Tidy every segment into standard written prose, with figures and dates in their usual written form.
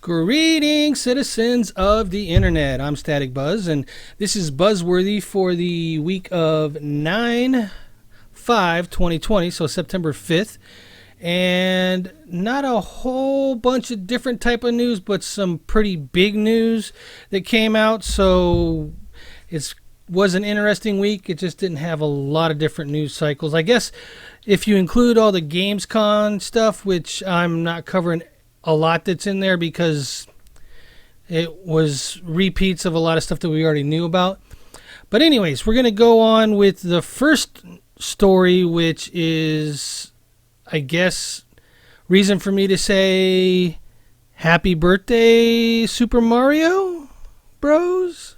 Greetings, citizens of the internet. I'm Static Buzz, and this is Buzzworthy for the week of 9/5/2020, so September 5th. And not a whole bunch of different type of news, but some pretty big news that came out. So it was an interesting week. It just didn't have a lot of different news cycles. I guess if you include all the Gamescom stuff, which I'm not covering a lot that's in there because it was repeats of a lot of stuff that we already knew about. But anyways, we're going to go on with the first story, which is, I guess, reason for me to say happy birthday, Super Mario Bros.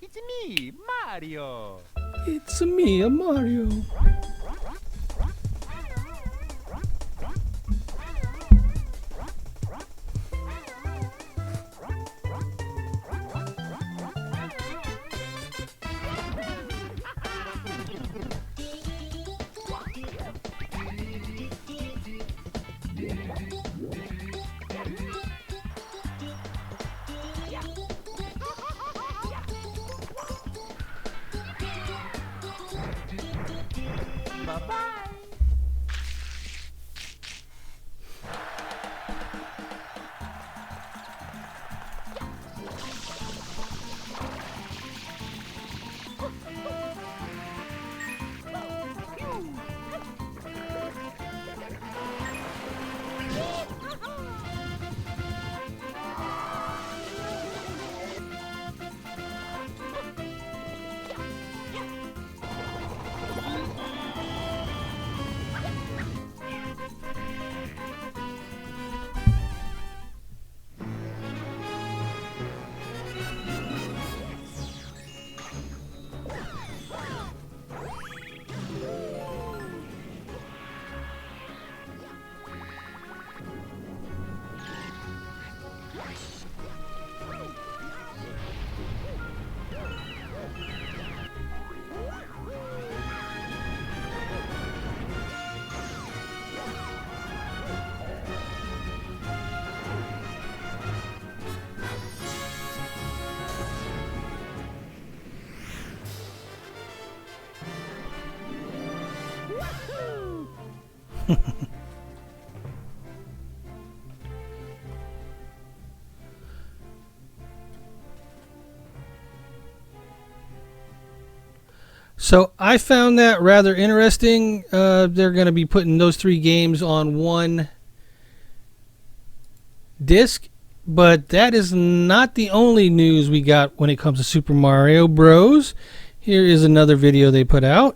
It's me, Mario. It's me, Mario. Bye-bye. So I found that rather interesting. They're going to be putting those three games on one disc, but that is not the only news we got when it comes to Super Mario Bros. Here is another video they put out.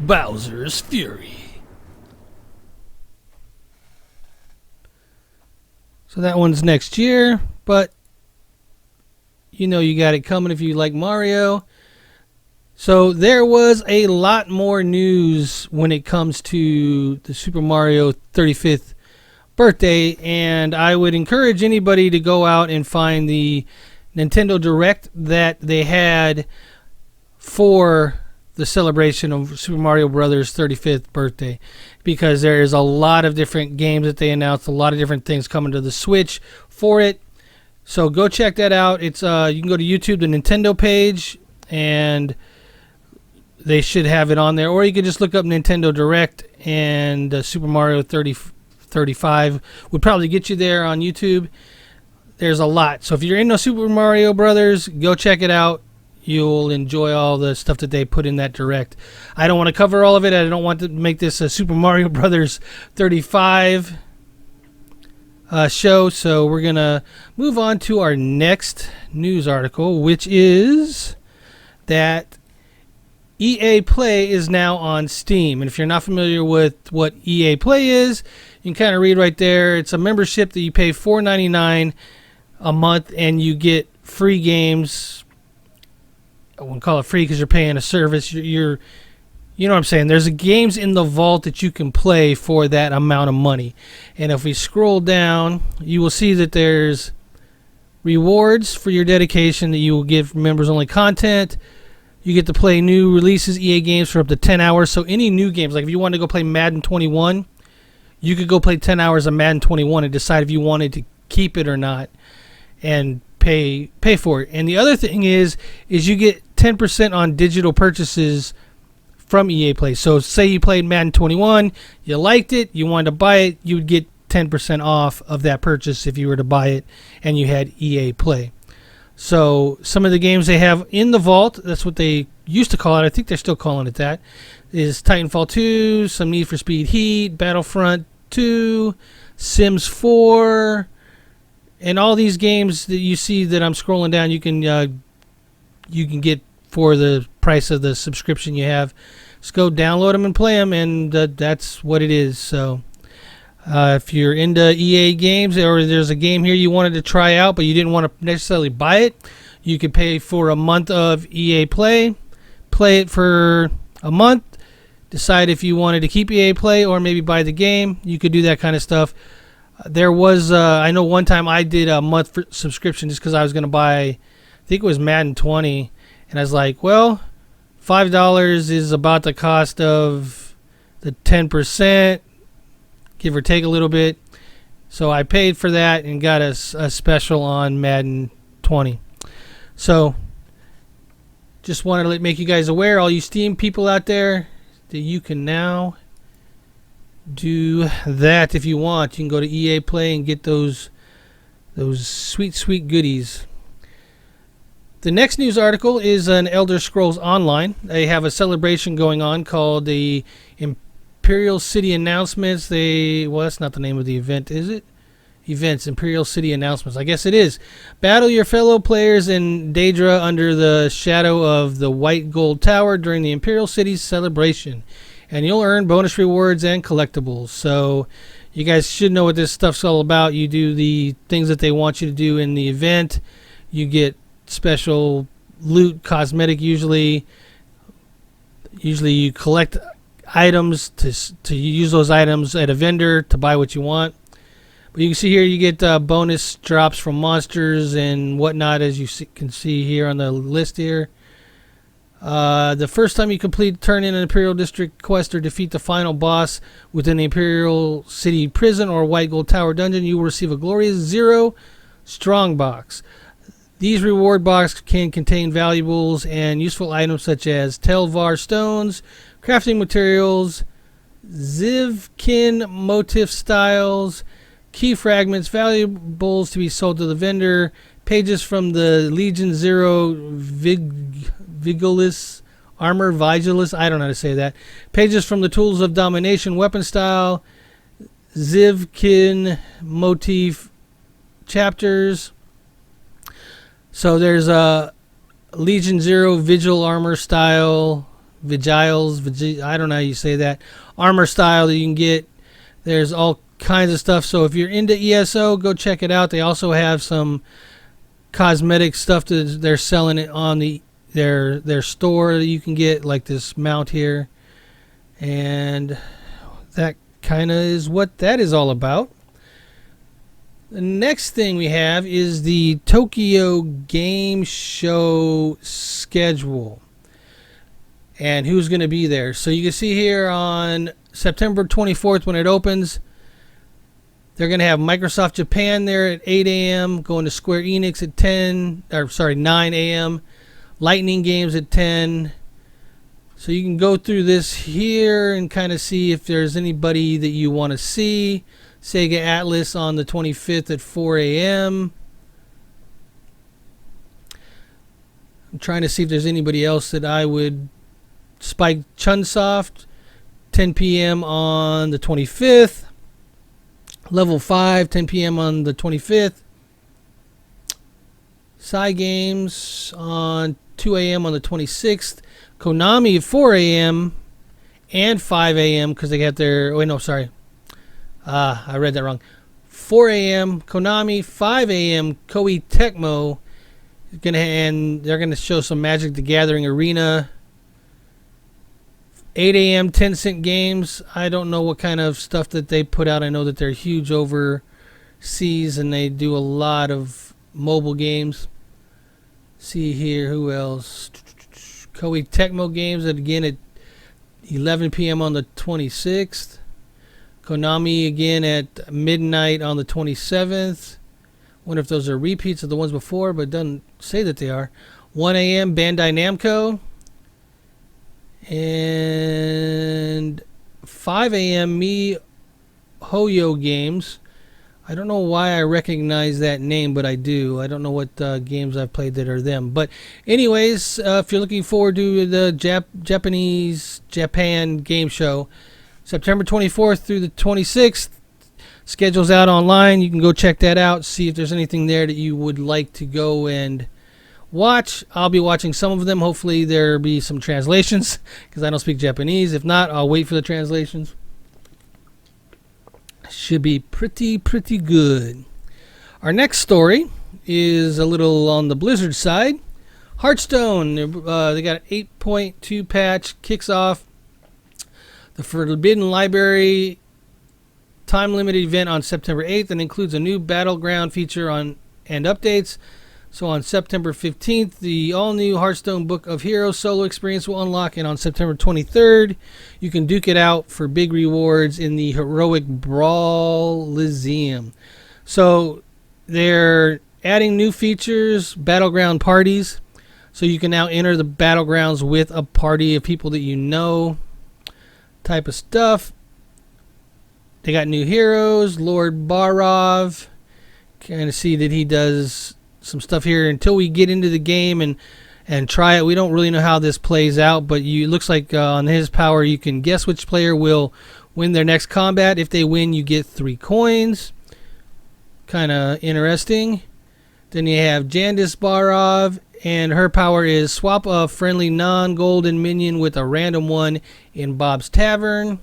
Bowser's Fury. So that one's next year, but you know you got it coming if you like Mario. So there was a lot more news when it comes to the Super Mario 35th birthday, and I would encourage anybody to go out and find the Nintendo Direct that they had for the celebration of Super Mario Brothers 35th birthday, because there is a lot of different games that they announced, a lot of different things coming to the Switch for it. So go check that out. It's you can go to YouTube, the Nintendo page, and they should have it on there, or you can just look up Nintendo Direct, and Super Mario 35 would probably get you there on YouTube. There's a lot. So if you're into Super Mario Brothers, go check it out. You'll enjoy all the stuff that they put in that Direct. I don't want to cover all of it. I don't want to make this a Super Mario Brothers 35 show. So we're going to move on to our next news article, which is that EA Play is now on Steam. And if you're not familiar with what EA Play is, you can kind of read right there. It's a membership that you pay $4.99 a month, and you get free games. I wouldn't call it free because you're paying a service. You know what I'm saying? There's games in the vault that you can play for that amount of money. And if we scroll down, you will see that there's rewards for your dedication that you will give members-only content. You get to play new releases, EA games, for up to 10 hours. So any new games, like if you want to go play Madden 21, you could go play 10 hours of Madden 21 and decide if you wanted to keep it or not, and pay for it. And the other thing is you get 10% on digital purchases from EA Play. So say you played Madden 21, you liked it, you wanted to buy it, you would get 10% off of that purchase if you were to buy it and you had EA Play. So some of the games they have in the vault, that's what they used to call it, I think they're still calling it that, is Titanfall 2, some Need for Speed Heat, Battlefront 2, Sims 4, and all these games that you see that I'm scrolling down, you can get for the price of the subscription you have. Just go download them and play them, and that's what it is. So if you're into EA games, or there's a game here you wanted to try out but you didn't want to necessarily buy it, you can pay for a month of EA Play, play it for a month, decide if you wanted to keep EA Play or maybe buy the game. You could do that kind of stuff. There was, I know one time I did a month for subscription just because I was going to buy, I think it was Madden 20, and I was like, well, $5 is about the cost of the 10%, give or take a little bit. So I paid for that and got a special on Madden 20. So just wanted to make you guys aware, all you Steam people out there, that you can now do that if you want. You can go to EA Play and get those sweet goodies. The next news article is an Elder Scrolls Online. They have a celebration going on called the Imperial City Announcements. Well, that's not the name of the event, is it? Events, Imperial City Announcements. I guess it is. Battle your fellow players in Daedra under the shadow of the White Gold Tower during the Imperial City's celebration, and you'll earn bonus rewards and collectibles. So you guys should know what this stuff's all about. You do the things that they want you to do in the event. You get special loot, cosmetic usually. Usually you collect items to use those items at a vendor to buy what you want. But you can see here you get bonus drops from monsters and whatnot, as you can see here on the list here. The first time you turn in an Imperial District quest or defeat the final boss within the Imperial City Prison or White Gold Tower dungeon, you will receive a glorious 0 strong box. These reward boxes can contain valuables and useful items such as Telvar stones, crafting materials, Zivkin motif styles, key fragments, valuables to be sold to the vendor, pages from the Legion 0 Vigilis armor, Vigilis, I don't know how to say that, pages from the Tools of Domination weapon style, Zivkin motif chapters. So there's a Legion 0 Vigil armor style, I don't know how you say that, armor style that you can get. There's all kinds of stuff. So if you're into ESO, go check it out. They also have some cosmetic stuff that they're selling it on their store that you can get, like this mount here. And that kind of is what that is all about. The next thing we have is the Tokyo Game Show schedule and who's going to be there. So you can see here on September 24th when it opens, they're going to have Microsoft Japan there at 8 a.m., going to Square Enix at 9 a.m., Lightning Games at 10. So you can go through this here and kind of see if there's anybody that you want to see. Sega Atlas on the 25th at 4 a.m. I'm trying to see if there's anybody else that I would. Spike Chunsoft, 10 p.m. on the 25th. Level 5, 10 p.m. on the 25th. Cygames on 2 a.m. on the 26th. Konami at 4 a.m. and 5 a.m. because they got their... Wait, no, sorry. I read that wrong. 4 a.m. Konami, 5 a.m. Koei Tecmo. And they're going to show some Magic the Gathering Arena. 8 a.m. Tencent Games. I don't know what kind of stuff that they put out. I know that they're huge overseas and they do a lot of mobile games. See here, who else? Koei Tecmo Games, again at 11 p.m. on the 26th. Konami again at midnight on the 27th. Wonder if those are repeats of the ones before, but it doesn't say that they are. 1 a.m. Bandai Namco. And 5 a.m. MiHoYo Games. I don't know why I recognize that name, but I do. I don't know what games I've played that are them. But anyways, if you're looking forward to the Japan game show, September 24th through the 26th, schedule's out online. You can go check that out, see if there's anything there that you would like to go and watch. I'll be watching some of them. Hopefully there'll be some translations because I don't speak Japanese. If not, I'll wait for the translations. Should be pretty good. Our next story is a little on the Blizzard side. Hearthstone, they got an 8.2 patch, kicks off the Forbidden Library time-limited event on September 8th and includes a new battleground feature and updates. So on September 15th, the all-new Hearthstone Book of Heroes solo experience will unlock, and on September 23rd, you can duke it out for big rewards in the Heroic Brawl Lyceum. So they're adding new features, battleground parties, so you can now enter the battlegrounds with a party of people that you know, type of stuff. They got new heroes, Lord Barov. Kind of see that he does some stuff here until we get into the game and try it. We don't really know how this plays out, but it looks like on his power you can guess which player will win their next combat. If they win, you get 3 coins. Kind of interesting. Then you have Jandis Barov, and her power is swap a friendly non-golden minion with a random one in Bob's Tavern.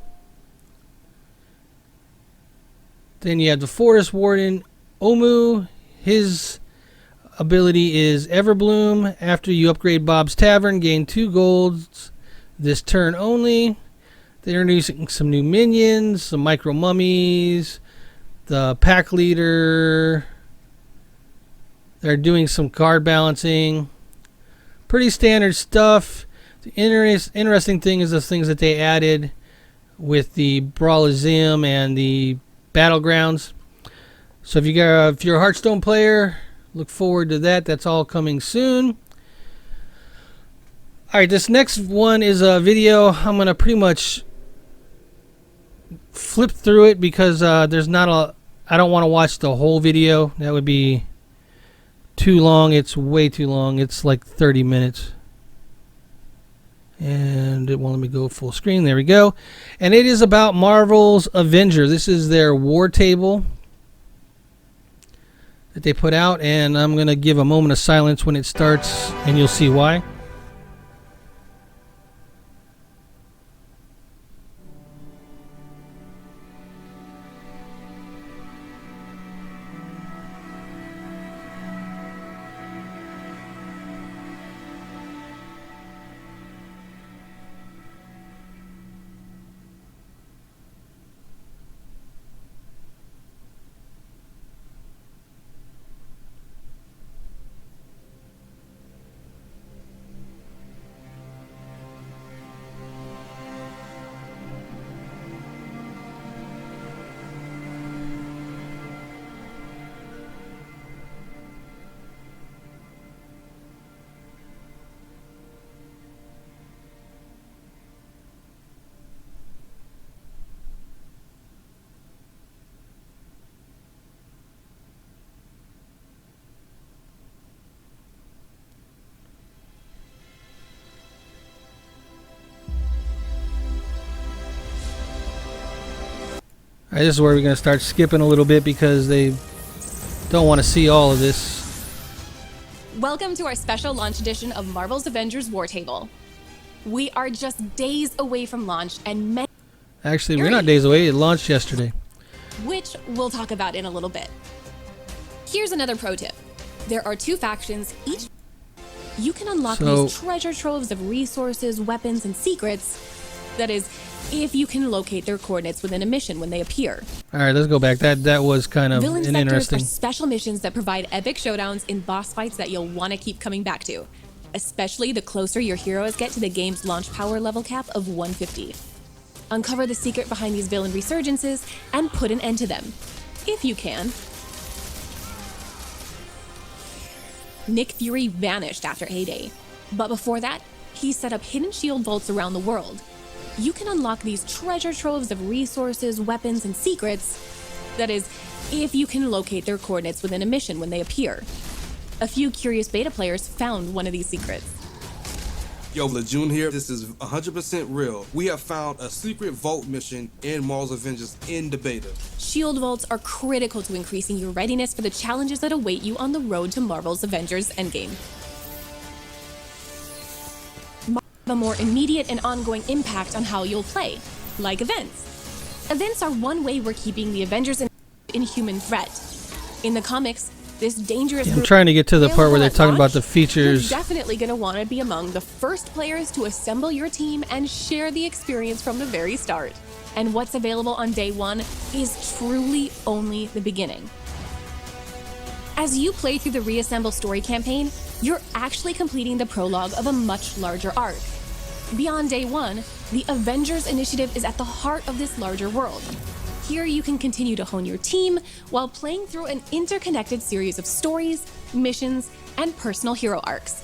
Then you have the Forest Warden Omu. His ability is Everbloom. After you upgrade Bob's Tavern, gain 2 golds this turn only. They're introducing some new minions, some micro mummies, the pack leader. They're doing some card balancing. Pretty standard stuff. The interesting thing is the things that they added with the Brawlizium and the Battlegrounds. So if you're a Hearthstone player, look forward to that. That's all coming soon. Alright, this next one is a video. I'm going to pretty much flip through it because there's not a... I don't want to watch the whole video. That would be too long. It's way too long. It's like 30 minutes. And it won't let me go full screen. There we go. And it is about Marvel's Avengers. This is their war table that they put out, and I'm going to give a moment of silence when it starts, and you'll see why. All right, this is where we're going to start skipping a little bit because they don't want to see all of this. Welcome to our special launch edition of Marvel's Avengers War Table. We are just days away from launch and many... Actually, we're not days away. It launched yesterday. Which we'll talk about in a little bit. Here's another pro tip. There are 2 factions, each... You can unlock these treasure troves of resources, weapons, and secrets. That is, if you can locate their coordinates within a mission when they appear. All right, let's go back. That was kind of Villain an sectors interesting... are special missions that provide epic showdowns in boss fights that you'll want to keep coming back to, especially the closer your heroes get to the game's launch power level cap of 150. Uncover the secret behind these villain resurgences and put an end to them, if you can. Nick Fury vanished after A-Day, but before that, he set up hidden shield vaults around the world. You can unlock these treasure troves of resources, weapons, and secrets. That is, if you can locate their coordinates within a mission when they appear. A few curious beta players found one of these secrets. Yo, Lejeune here. This is 100% real. We have found a secret vault mission in Marvel's Avengers in the beta. Shield vaults are critical to increasing your readiness for the challenges that await you on the road to Marvel's Avengers Endgame. A more immediate and ongoing impact on how you'll play, like events. Events are one way we're keeping the Avengers in human threat. In the comics, this dangerous I'm trying to get to the part where they're talking about the features. You're definitely going to want to be among the first players to assemble your team and share the experience from the very start. And what's available on day 1 is truly only the beginning. As you play through the Reassemble story campaign, you're actually completing the prologue of a much larger arc. Beyond day 1, the Avengers Initiative is at the heart of this larger world. Here you can continue to hone your team while playing through an interconnected series of stories, missions, and personal hero arcs.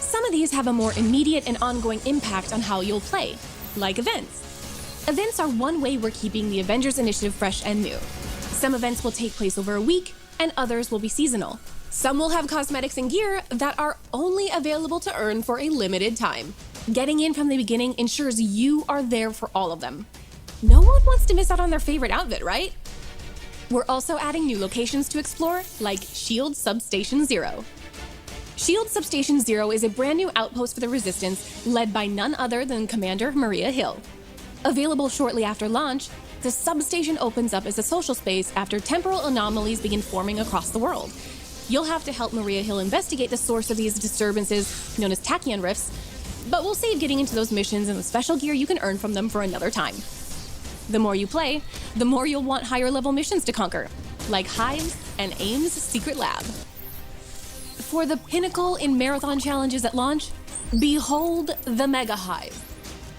Some of these have a more immediate and ongoing impact on how you'll play, like events. Events are one way we're keeping the Avengers Initiative fresh and new. Some events will take place over a week, and others will be seasonal. Some will have cosmetics and gear that are only available to earn for a limited time. Getting in from the beginning ensures you are there for all of them. No one wants to miss out on their favorite outfit, right? We're also adding new locations to explore, like SHIELD Substation Zero. SHIELD Substation Zero is a brand new outpost for the Resistance, led by none other than Commander Maria Hill. Available shortly after launch, the substation opens up as a social space after temporal anomalies begin forming across the world. You'll have to help Maria Hill investigate the source of these disturbances, known as tachyon rifts, but we'll save getting into those missions and the special gear you can earn from them for another time. The more you play, the more you'll want higher level missions to conquer, like Hive's and AIM's secret lab. For the pinnacle in marathon challenges at launch, behold the Mega Hive.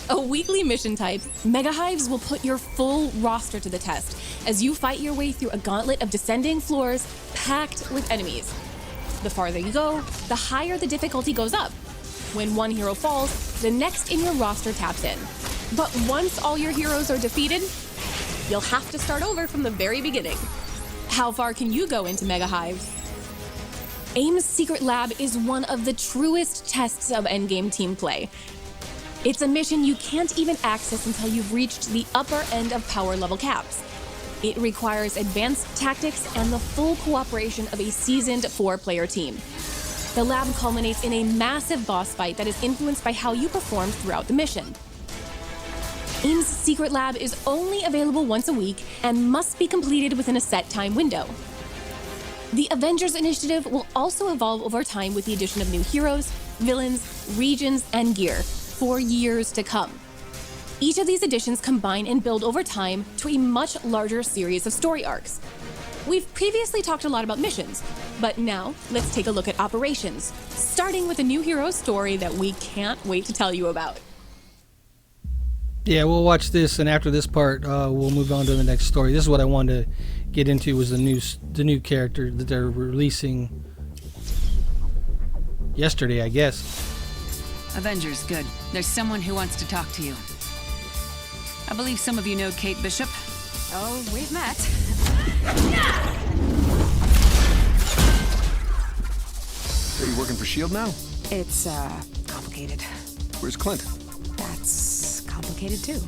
A weekly mission type, Mega Hives will put your full roster to the test as you fight your way through a gauntlet of descending floors packed with enemies. The farther you go, the higher the difficulty goes up. When one hero falls, the next in your roster taps in. But once all your heroes are defeated, you'll have to start over from the very beginning. How far can you go into Mega Hives? AIM's secret lab is one of the truest tests of endgame team play. It's a mission you can't even access until you've reached the upper end of power level caps. It requires advanced tactics and the full cooperation of a seasoned 4-player team. The lab culminates in a massive boss fight that is influenced by how you perform throughout the mission. AIM's secret lab is only available once a week and must be completed within a set time window. The Avengers Initiative will also evolve over time with the addition of new heroes, villains, regions, and gear for years to come. Each of these additions combine and build over time to a much larger series of story arcs. We've previously talked a lot about missions, but now let's take a look at operations, starting with a new hero story that we can't wait to tell you about. Yeah, we'll watch this, and after this part, we'll move on to the next story. This is what I wanted to get into, was the new character that they're releasing yesterday, I guess. Avengers, good. There's someone who wants to talk to you. I believe some of you know Kate Bishop. Oh, we've met. Are you working for S.H.I.E.L.D. now? It's, complicated. Where's Clint? That's complicated too.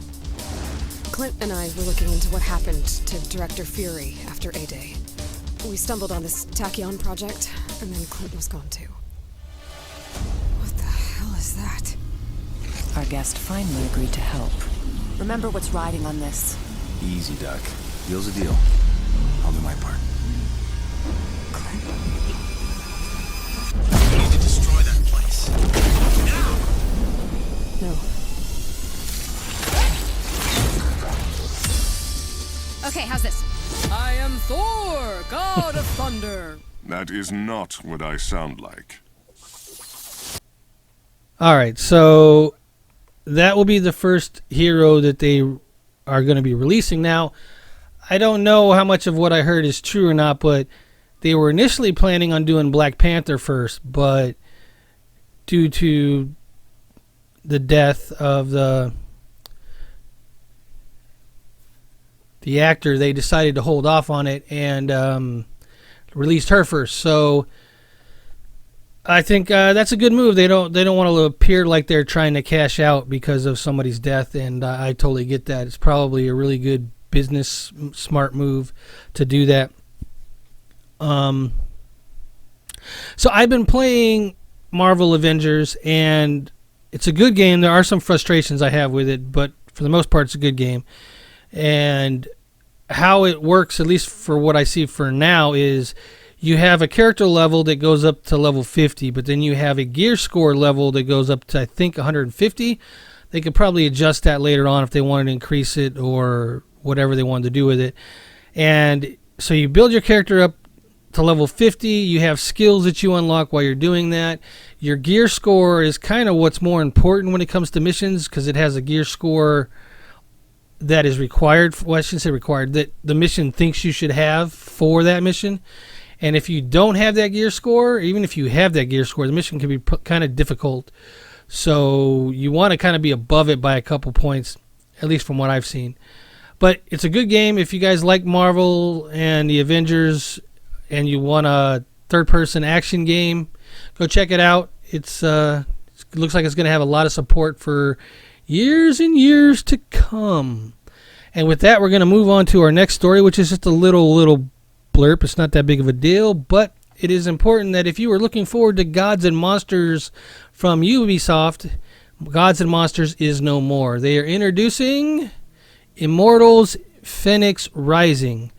Clint and I were looking into what happened to Director Fury after A-Day. We stumbled on this Tachyon project, and then Clint was gone too. What the hell is that? Our guest finally agreed to help. Remember what's riding on this. Easy, Doc. Deal's a deal. I'll do my part. Clint? We need to destroy that place. Now! No. Okay, how's this? I am Thor, god of thunder. That is not what I sound like. All right, so that will be the first hero that they are going to be releasing. Now, I don't know how much of what I heard is true or not, but they were initially planning on doing Black Panther first, but due to the death of the actor, they decided to hold off on it and released her first. So I think that's a good move. They don't want to appear like they're trying to cash out because of somebody's death, and I totally get that. It's probably a really good business smart move to do that. So I've been playing Marvel Avengers, and it's a good game. There are some frustrations I have with it, but for the most part, it's a good game. And how it works, at least for what I see for now, is you have a character level that goes up to level 50, but then you have a gear score level that goes up to, I think, 150. They could probably adjust that later on if they wanted to increase it or whatever they wanted to do with it. And so you build your character up to level 50. You have skills that you unlock while you're doing that. Your gear score is kind of what's more important when it comes to missions, because it has a gear score that is required. Well, I shouldn't say required, that the mission thinks you should have for that mission. And if you don't have that gear score, even if you have that gear score, the mission can be kind of difficult. So you want to kind of be above it by a couple points, at least from what I've seen. But it's a good game. If you guys like Marvel and the Avengers and you want a third-person action game, go check it out. It looks like it's going to have a lot of support for years and years to come. And with that, we're going to move on to our next story, which is just a little blurb. It's not that big of a deal, but it is important that if you are looking forward to Gods and Monsters from Ubisoft, Gods and Monsters is no more. They are introducing Immortals Phoenix Rising.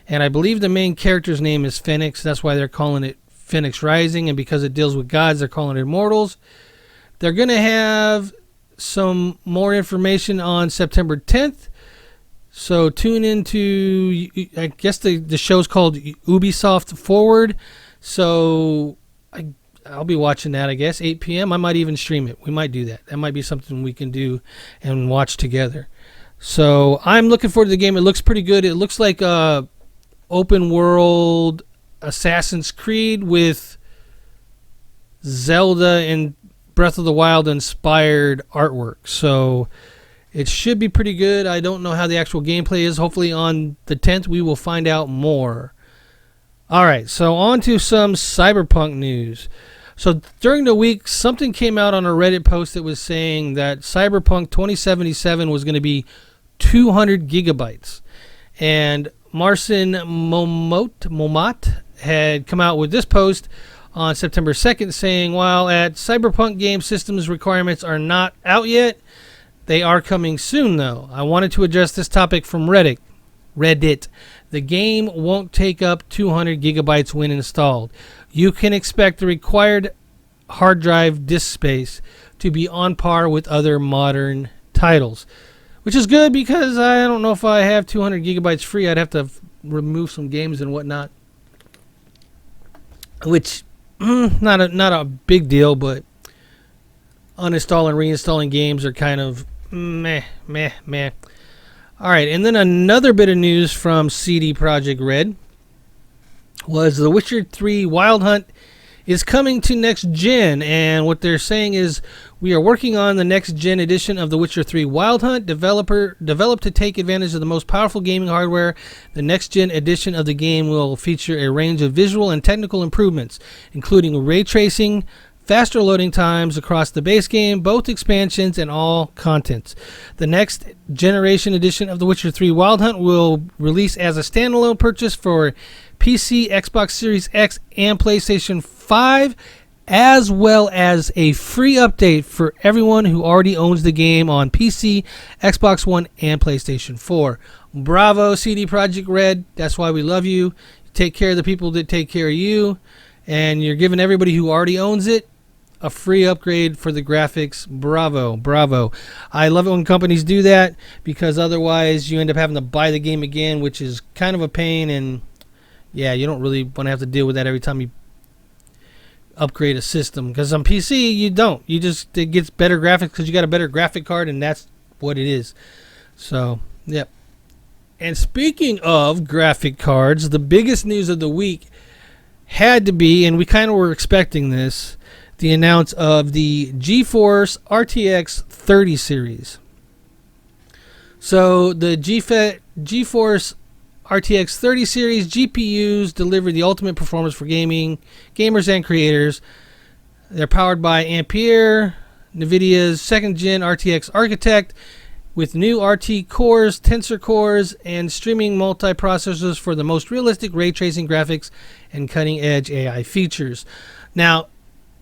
And I believe the main character's name is Phoenix. That's why they're calling it Phoenix Rising. And because it deals with gods, they're calling it Immortals. They're going to have some more information on September 10th. So tune into, I guess the show's called Ubisoft Forward. So I'll be watching that, I guess, 8 p.m. I might even stream it. We might do that. That might be something we can do and watch together. So I'm looking forward to the game. It looks pretty good. It looks like open world Assassin's Creed with Zelda and Breath of the Wild inspired artwork. So it should be pretty good. I don't know how the actual gameplay is. Hopefully on the 10th we will find out more. Alright, so on to some Cyberpunk news. So during the week, something came out on a Reddit post that was saying that Cyberpunk 2077 was going to be 200 gigabytes. And Marcin Momat had come out with this post on September 2nd saying, while at Cyberpunk game systems requirements are not out yet, they are coming soon though. I wanted to address this topic from Reddit. The game won't take up 200 gigabytes when installed. You can expect the required hard drive disk space to be on par with other modern titles. Which is good because I don't know if I have 200 gigabytes free. I'd have to remove some games and whatnot. Which, not a big deal, but uninstalling and reinstalling games are kind of meh. All right, and then another bit of news from CD Projekt Red was The Witcher 3 Wild Hunt is coming to next gen, and what they're saying is we are working on the next gen edition of The Witcher 3 Wild Hunt, developed to take advantage of the most powerful gaming hardware. The next gen edition of the game will feature a range of visual and technical improvements, including ray tracing, faster loading times across the base game, both expansions, and all contents. The next generation edition of The Witcher 3 Wild Hunt will release as a standalone purchase for PC, Xbox Series X, and PlayStation 5, as well as a free update for everyone who already owns the game on PC, Xbox One, and PlayStation 4. Bravo, CD Projekt Red. That's why we love you. Take care of the people that take care of you. And you're giving everybody who already owns it a free upgrade for the graphics. Bravo, bravo. I love it when companies do that, because otherwise you end up having to buy the game again, which is kind of a pain. And yeah, you don't really want to have to deal with that every time you upgrade a system, because on PC you don't. It gets better graphics because you got a better graphic card, and that's what it is. So, yep. And speaking of graphic cards, the biggest news of the week had to be, and we kind of were expecting this, the announce of the GeForce RTX 30 series. So the GeForce RTX 30 series GPUs deliver the ultimate performance for gamers and creators. They're powered by Ampere, Nvidia's second-gen RTX architect, with new RT cores, tensor cores, and streaming multiprocessors for the most realistic ray tracing graphics and cutting-edge AI features. Now,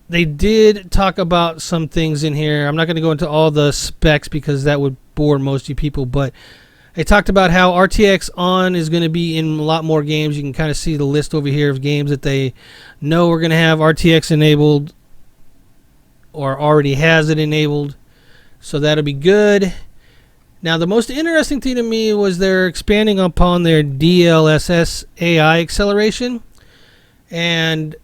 they did talk about some things in here. I'm not going to go into all the specs because that would bore most of you people, but they talked about how RTX On is going to be in a lot more games. You can kind of see the list over here of games that they know are going to have RTX enabled or already has it enabled. So that'll be good. Now, the most interesting thing to me was they're expanding upon their DLSS AI acceleration. And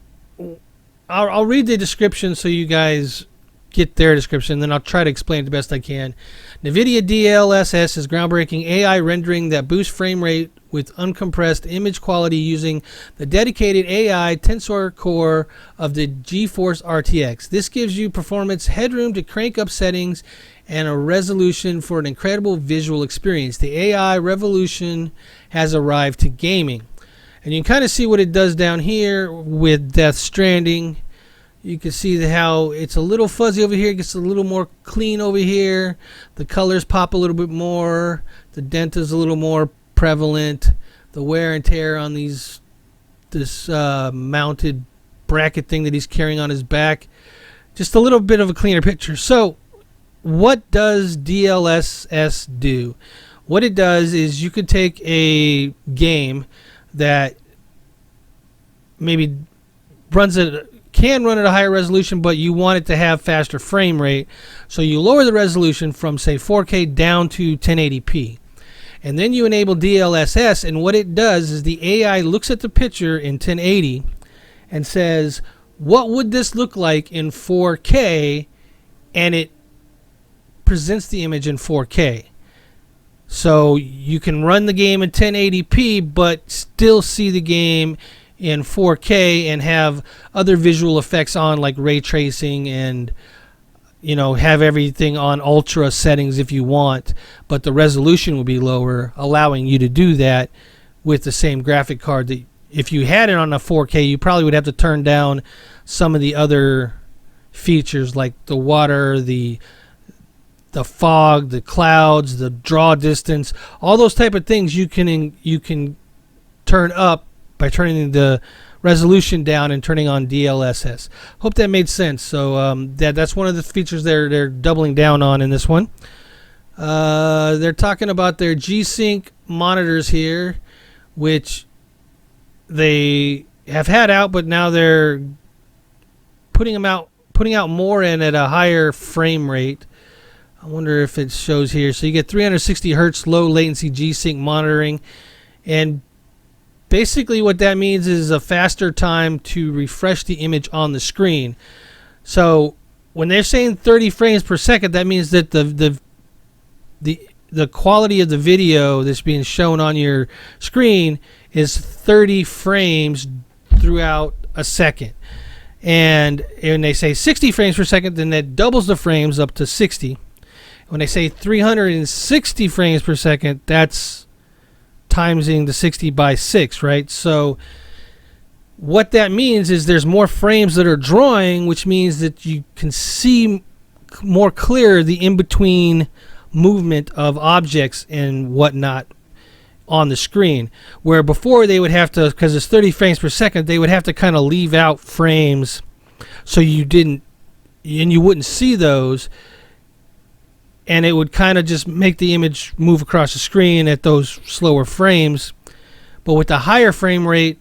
I'll read the description so you guys get their description, then I'll try to explain it the best I can. Nvidia DLSS is groundbreaking AI rendering that boosts frame rate with uncompressed image quality using the dedicated AI tensor core of the GeForce RTX. This gives you performance headroom to crank up settings and a resolution for an incredible visual experience. The AI revolution has arrived to gaming. And you can kind of see what it does down here with Death Stranding. You can see how it's a little fuzzy over here. It gets a little more clean over here. The colors pop a little bit more. The dent is a little more prevalent. The wear and tear on this mounted bracket thing that he's carrying on his back. Just a little bit of a cleaner picture. So what does DLSS do? What it does is you could take a game that maybe can run at a higher resolution, but you want it to have faster frame rate, so you lower the resolution from, say, 4K down to 1080p. And then you enable DLSS, and what it does is the AI looks at the picture in 1080 and says, what would this look like in 4K? And it presents the image in 4K. So you can run the game in 1080p, but still see the game in 4K and have other visual effects on, like ray tracing, and have everything on ultra settings if you want, but the resolution will be lower, allowing you to do that with the same graphic card. That if you had it on a 4K, you probably would have to turn down some of the other features like the water, the fog, the clouds, the draw distance, all those type of things you can turn up by turning the resolution down and turning on DLSS. Hope that made sense. So that's one of the features they're doubling down on in this one. They're talking about their GSync monitors here, which they have had out, but now they're putting out more in at a higher frame rate. I wonder if it shows here. So you get 360 hertz low latency GSync monitoring, and basically what that means is a faster time to refresh the image on the screen. So when they're saying 30 frames per second, that means that the quality of the video that's being shown on your screen is 30 frames throughout a second. And when they say 60 frames per second, then that doubles the frames up to 60. When they say 360 frames per second, that's timesing the 60 by 6, right? So what that means is there's more frames that are drawing, which means that you can see more clear the in-between movement of objects and whatnot on the screen. Where before they would have to, because it's 30 frames per second, they would have to kind of leave out frames so you wouldn't see those, and it would kind of just make the image move across the screen at those slower frames. But with the higher frame rate,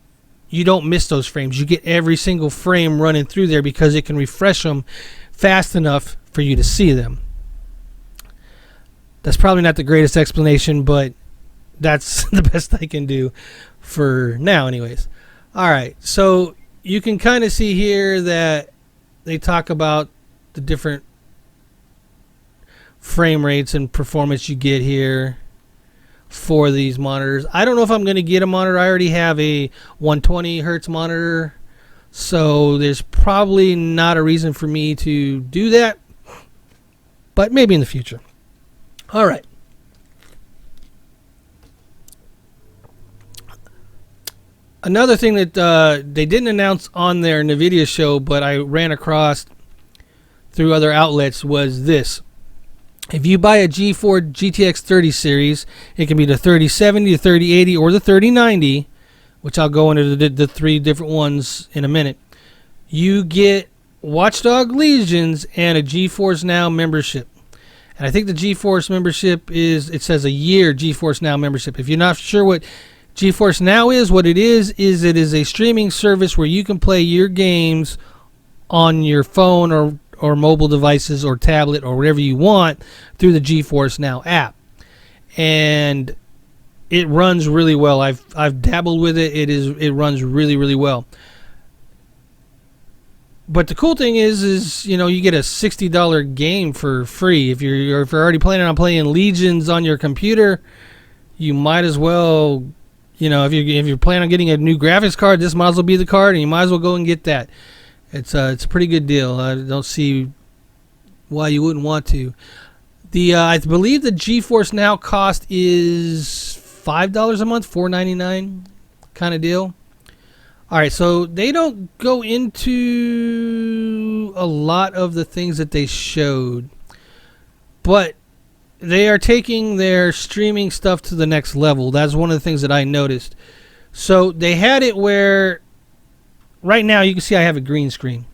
you don't miss those frames. You get every single frame running through there because it can refresh them fast enough for you to see them. That's probably not the greatest explanation, but that's the best I can do for now anyways. Alright, so you can kind of see here that they talk about the different frame rates and performance you get here for these monitors. I don't know if I'm going to get a monitor. I already have a 120 hertz monitor, so there's probably not a reason for me to do that, but maybe in the future. All right. Another thing that they didn't announce on their Nvidia show, but I ran across through other outlets, was this. If you buy a GeForce GTX 30 series, it can be the 3070, the 3080, or the 3090, which I'll go into the three different ones in a minute. You get Watchdog Legions and a GeForce Now membership. And I think the GeForce membership is, it says a year GeForce Now membership. If you're not sure what GeForce Now is, what it is it is a streaming service where you can play your games on your phone or mobile devices or tablet or whatever you want through the GeForce Now app. And it runs really well. I've dabbled with it. It runs really, really well. But the cool thing is you get a $60 game for free. If you're already planning on playing Legions on your computer, you might as well, if you're planning on getting a new graphics card, this might as well be the card, and you might as well go and get that. It's a pretty good deal. I don't see why you wouldn't want to. I believe the GeForce Now cost is $5 a month, $4.99 kind of deal. All right, so they don't go into a lot of the things that they showed, but they are taking their streaming stuff to the next level. That's one of the things that I noticed. So they had it where right now you can see I have a green screen.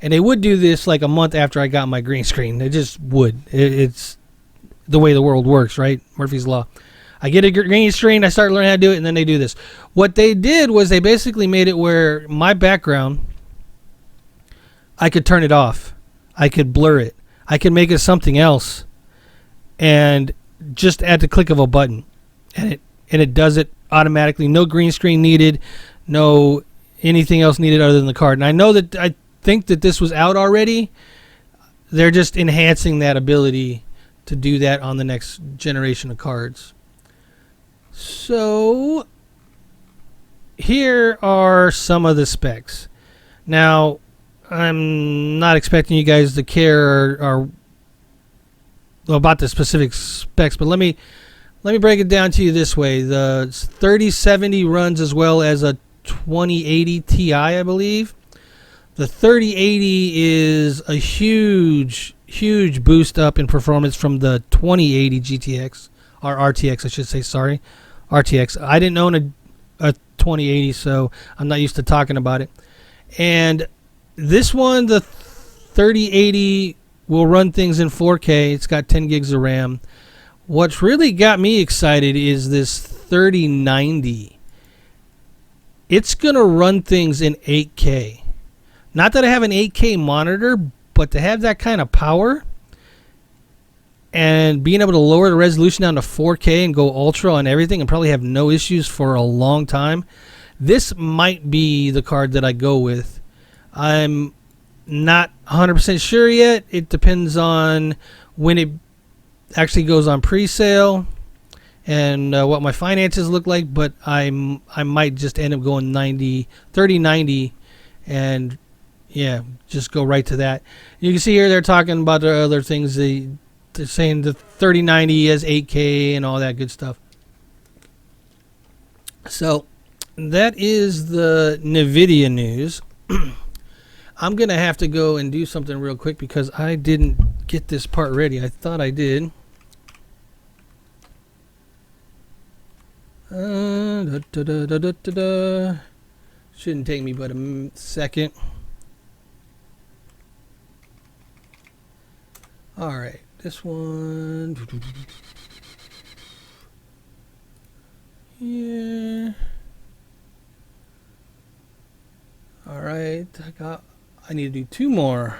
And they would do this like a month after I got my green screen. They just would. It's the way the world works, right? Murphy's Law. I get a green screen, I start learning how to do it, and then they do this. What they did was they basically made it where my background, I could turn it off. I could blur it. I could make it something else. And just at the click of a button. And it does it automatically. No green screen needed. No anything else needed other than the card. And I think that this was out already. They're just enhancing that ability to do that on the next generation of cards. So here are some of the specs. Now, I'm not expecting you guys to care or about the specific specs, but let me break it down to you this way. The 3070 runs as well as a 2080 Ti, I believe. The 3080 is a huge boost up in performance from the 2080 GTX, or RTX, I should say, sorry. RTX. I didn't own a 2080, so I'm not used to talking about it. And this one, the 3080, will run things in 4K. It's got 10 gigs of RAM. What's really got me excited is this 3090. It's going to run things in 8K. Not that I have an 8K monitor, but to have that kind of power and being able to lower the resolution down to 4K and go ultra on everything and probably have no issues for a long time, this might be the card that I go with. I'm not 100% sure yet. It depends on when it actually goes on pre-sale and what my finances look like, but I might just end up going 3090 and yeah, just go right to that. You can see here they're talking about the other things. They're saying the 3090 has 8K and all that good stuff. So that is the Nvidia news. I'm going to have to go and do something real quick because I didn't get this part ready. I thought I did. Shouldn't take me but a second. All right, this one. Yeah. All right, I need to do 2 more.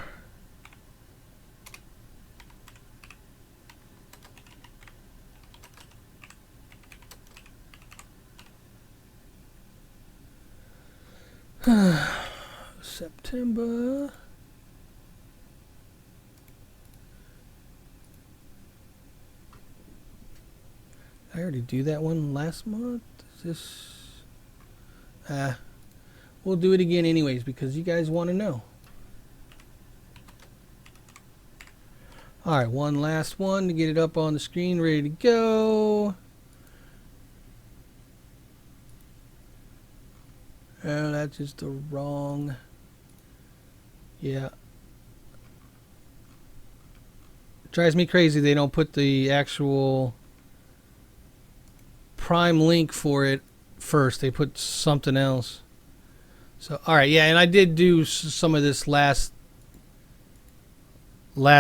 September. I already do that one last month. Is this? We'll do it again anyways because you guys want to know. All right, one last one to get it up on the screen, ready to go. Oh, that's just the wrong. Yeah. It drives me crazy they don't put the actual Prime link for it first. They put something else. So, all right, yeah, and I did do some of this last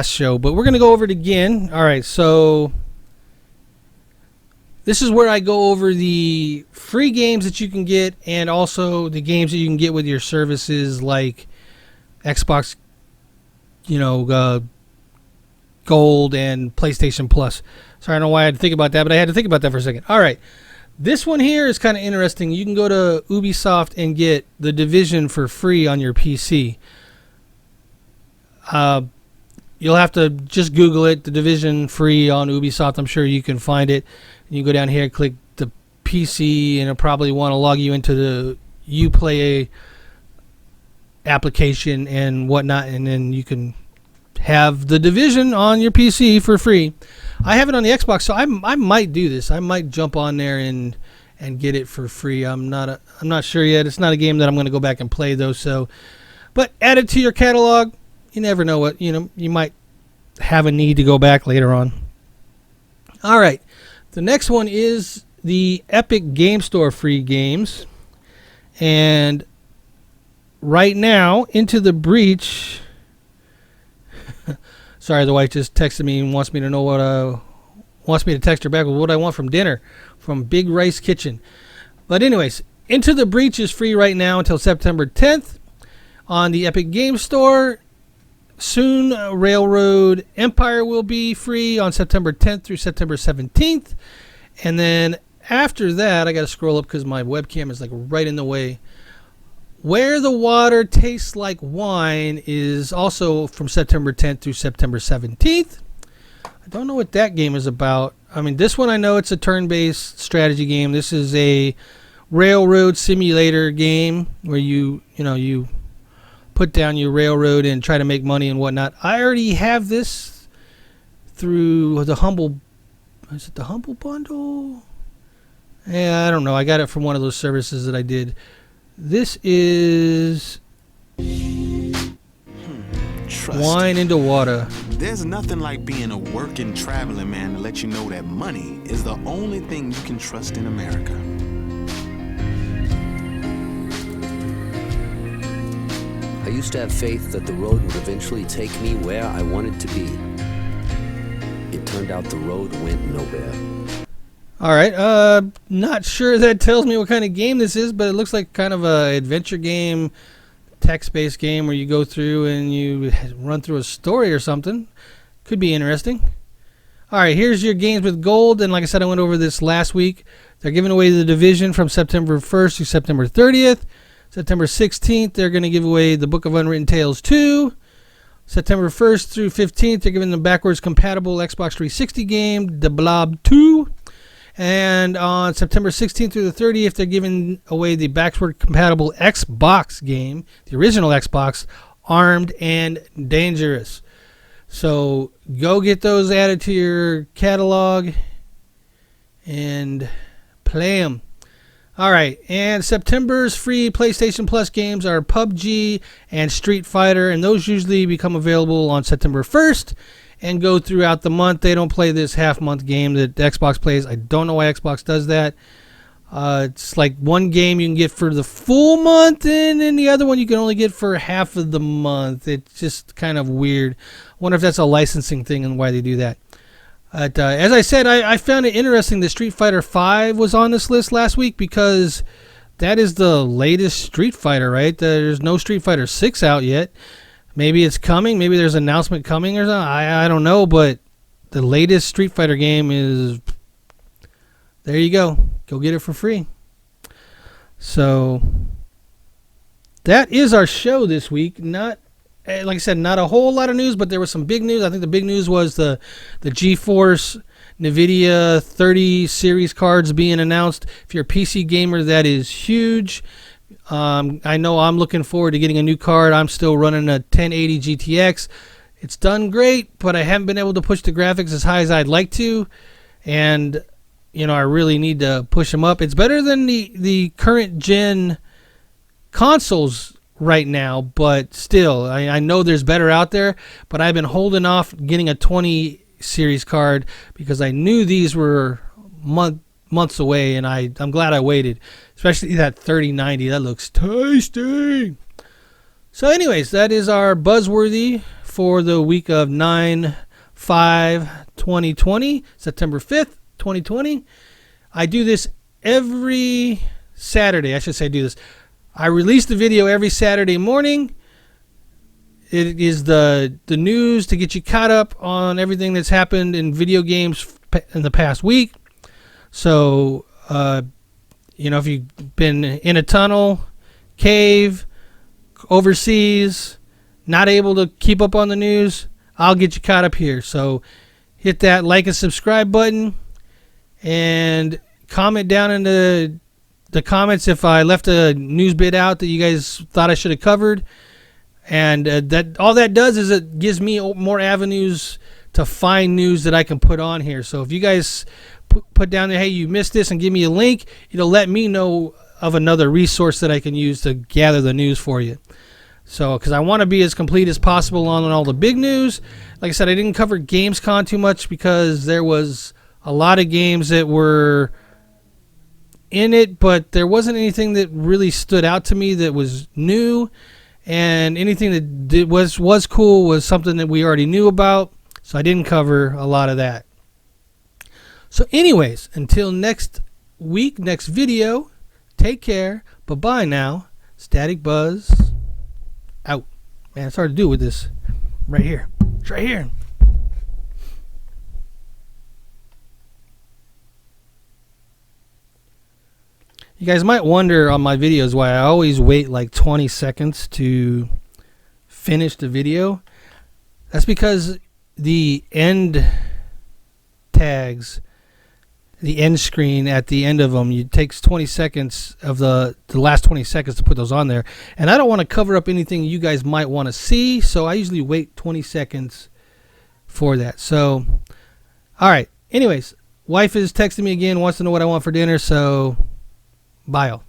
show, but we're going to go over it again. All right, so this is where I go over the free games that you can get and also the games that you can get with your services like Xbox, Gold and PlayStation Plus. Sorry, I don't know why I had to think about that, but I had to think about that for a second. All right. This one here is kind of interesting. You can go to Ubisoft and get The Division for free on your PC. You'll have to just Google it, The Division free on Ubisoft. I'm sure you can find it. You go down here, click the PC, and it'll probably want to log you into the Uplay application and whatnot, and then you can have The Division on your PC for free. I have it on the Xbox, so I might do this. I might jump on there and get it for free. I'm not sure yet. It's not a game that I'm going to go back and play though. So, but add it to your catalog. You never know what you might have a need to go back later on. All right, the next one is the Epic Game Store free games, and right now Into the Breach. Sorry, the wife just texted me and wants me to know wants me to text her back with what I want from dinner from Big Rice Kitchen. But anyways, Into the Breach is free right now until September 10th on the Epic Game Store. Soon, Railroad Empire will be free on September 10th through September 17th. And then after that, I got to scroll up because my webcam is like right in the way. Where the Water Tastes Like Wine is also from September 10th through September 17th. I don't know what that game is about. I mean, this one I know it's a turn-based strategy game. This is a railroad simulator game where you put down your railroad and try to make money and whatnot. I already have this through the Humble. Is it the Humble Bundle? Yeah, I don't know. I got it from one of those services that I did. This is Wine into Water. There's nothing like being a working, traveling man to let you know that money is the only thing you can trust in America. I used to have faith that the road would eventually take me where I wanted to be. It turned out the road went nowhere. All right, not sure that tells me what kind of game this is, but it looks like kind of a adventure game, text-based game where you go through and you run through a story or something. Could be interesting. All right, here's your games with gold, and like I said, I went over this last week. They're giving away The Division from September 1st to September 30th. September 16th, they're going to give away The Book of Unwritten Tales 2. September 1st through 15th, they're giving the backwards compatible Xbox 360 game, The Blob 2. And on September 16th through the 30th, they're giving away the backward compatible Xbox game, the original Xbox, Armed and Dangerous. So go get those added to your catalog and play them. All right, and September's free PlayStation Plus games are PUBG and Street Fighter, and those usually become available on September 1st and go throughout the month. They don't play this half-month game that Xbox plays. I don't know why Xbox does that. It's like one game you can get for the full month, and then the other one you can only get for half of the month. It's just kind of weird. I wonder if that's a licensing thing and why they do that. As I said, I found it interesting that Street Fighter V was on this list last week because that is the latest Street Fighter, right? There's no Street Fighter 6 out yet. Maybe it's coming. Maybe there's an announcement coming or something. I don't know, but the latest Street Fighter game is... There you go. Go get it for free. So that is our show this week. Not... Like I said, not a whole lot of news, but there was some big news. I think the big news was the GeForce Nvidia 30 series cards being announced. If you're a PC gamer, that is huge. I know I'm looking forward to getting a new card. I'm still running a 1080 GTX. It's done great, but I haven't been able to push the graphics as high as I'd like to. And, you know, I really need to push them up. It's better than the current gen consoles right now, but still, I know there's better out there, but I've been holding off getting a 20 series card because I knew these were months away, and I'm glad I waited, especially that 3090. That looks tasty. So anyways, that is our buzzworthy for the week of 9/5/2020, September 5th, 2020. I do this every Saturday. I should say do this. I release the video every Saturday morning. It is the news to get you caught up on everything that's happened in video games in the past week. So, you know, if you've been in a tunnel, cave, overseas, not able to keep up on the news, I'll get you caught up here. So hit that like and subscribe button and comment down in the comments if I left a news bit out that you guys thought I should have covered. And that all that does is it gives me more avenues to find news that I can put on here. So if you guys put down there, hey, you missed this, and give me a link, it'll let me know of another resource that I can use to gather the news for you. So, because I want to be as complete as possible on all the big news. Like I said, I didn't cover Gamescom too much because there was a lot of games that were in it, but there wasn't anything that really stood out to me that was new, and anything that was cool was something that we already knew about, so I didn't cover a lot of that. So anyways, until next week, next video, take care, bye-bye now. Static Buzz out. Man, it's hard to do with this right here. It's right here. You guys might wonder on my videos why I always wait like 20 seconds to finish the video. That's because the end tags, the end screen at the end of them, it takes 20 seconds of the last 20 seconds to put those on there. And I don't want to cover up anything you guys might want to see, so I usually wait 20 seconds for that. So, all right. Anyways, wife is texting me again, wants to know what I want for dinner, so... bye all.